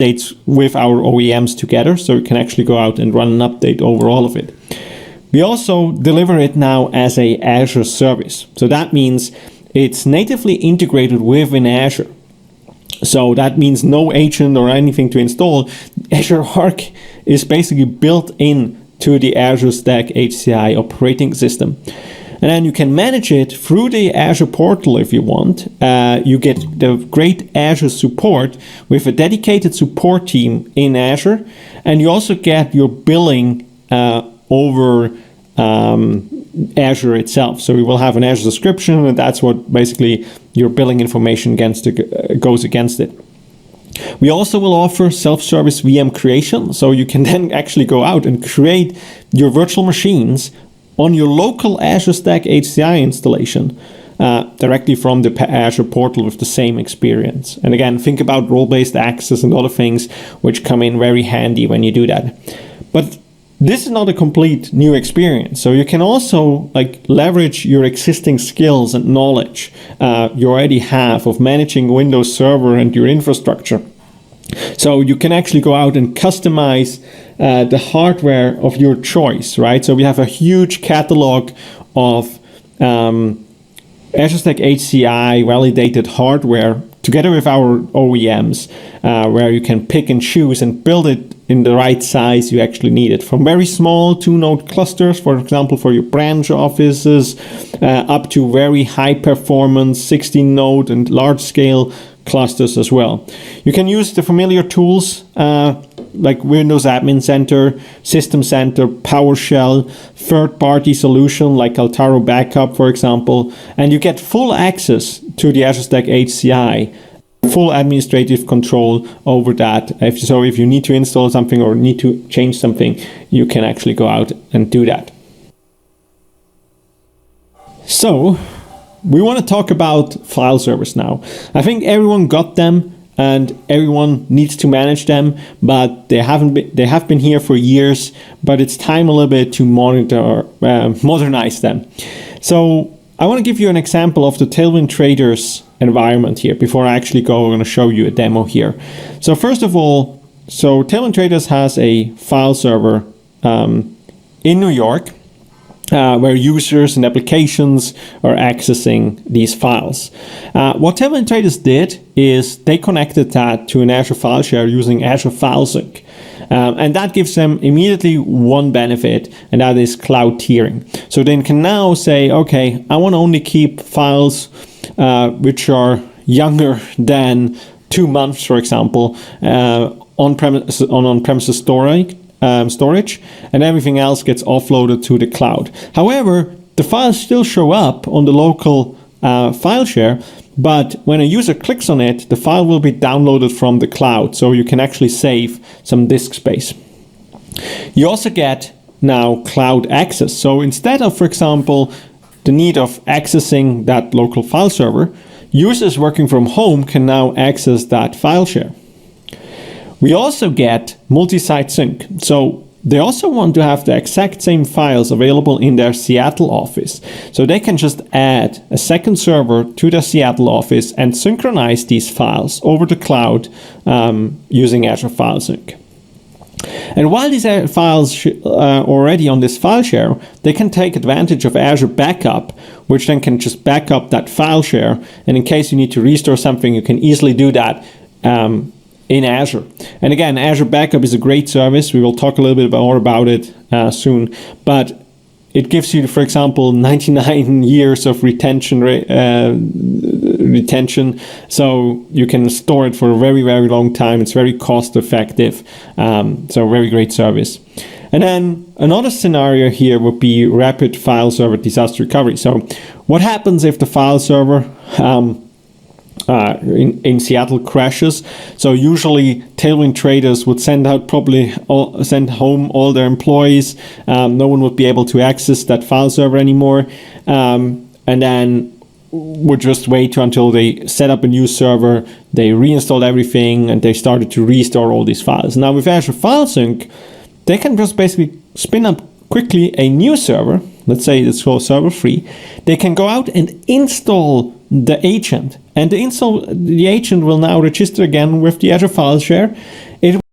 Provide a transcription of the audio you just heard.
updates with our OEMs together, so you can actually go out and run an update over all of it. We also deliver it now as a Azure service. So that means it's natively integrated within Azure. So that means no agent or anything to install. Azure Arc is basically built in to the Azure Stack HCI operating system. And then you can manage it through the Azure portal if you want. You get the great Azure support with a dedicated support team in Azure. And you also get your billing over Azure itself. So we will have an Azure subscription, and that's what basically your billing information goes against it. We also will offer self-service VM creation, so you can then actually go out and create your virtual machines on your local Azure Stack HCI installation directly from the Azure portal with the same experience. And again, think about role-based access and other things which come in very handy when you do that. But this is not a complete new experience. So you can also leverage your existing skills and knowledge you already have of managing Windows Server and your infrastructure. So you can actually go out and customize the hardware of your choice, right? So we have a huge catalog of Azure Stack HCI validated hardware together with our OEMs, where you can pick and choose and build it in the right size you actually need it. From very small 2-node clusters, for example, for your branch offices, up to very high performance 16-node and large scale clusters as well. You can use the familiar tools like Windows Admin Center, System Center, PowerShell, third-party solution like Altaro Backup, for example, and you get full access to the Azure Stack HCI, full administrative control over that. If you need to install something or need to change something, you can actually go out and do that. So we want to talk about file servers now. I think everyone got them and everyone needs to manage them, but they have been here for years, but it's time a little bit to modernize them. So I want to give you an example of the Tailwind Traders environment here before I actually going to show you a demo here. So first of all, Tailwind Traders has a file server in New York where users and applications are accessing these files. What Tailwind Traders did is they connected that to an Azure file share using Azure FileSync. And that gives them immediately one benefit, and that is cloud tiering. So they can now say, okay, I want to only keep files which are younger than 2 months, for example, on-premises storage, and everything else gets offloaded to the cloud. However, the files still show up on the local file share, but when a user clicks on it, the file will be downloaded from the cloud, so you can actually save some disk space. You also get now cloud access. So instead of, for example, the need of accessing that local file server, users working from home can now access that file share. We also get multi-site sync. So they also want to have the exact same files available in their Seattle office. So they can just add a second server to their Seattle office and synchronize these files over the cloud using Azure FileSync. And while these files are already on this file share, they can take advantage of Azure Backup, which then can just back up that file share. And in case you need to restore something, you can easily do that in Azure. And again, Azure Backup is a great service. We will talk a little bit more about it soon. But it gives you, for example, 99 years of retention, so you can store it for a very, very long time. It's very cost effective, so very great service. And then another scenario here would be rapid file server disaster recovery. So what happens if the file server in Seattle crashes? So usually Tailwind Traders would send home all their employees. No one would be able to access that file server anymore, and then would just wait until they set up a new server, they reinstalled everything, and they started to restore all these files. Now with Azure FileSync, they can just basically spin up quickly a new server. Let's say it's called server 3. They can go out and install the agent, and the agent will now register again with the Azure file share. It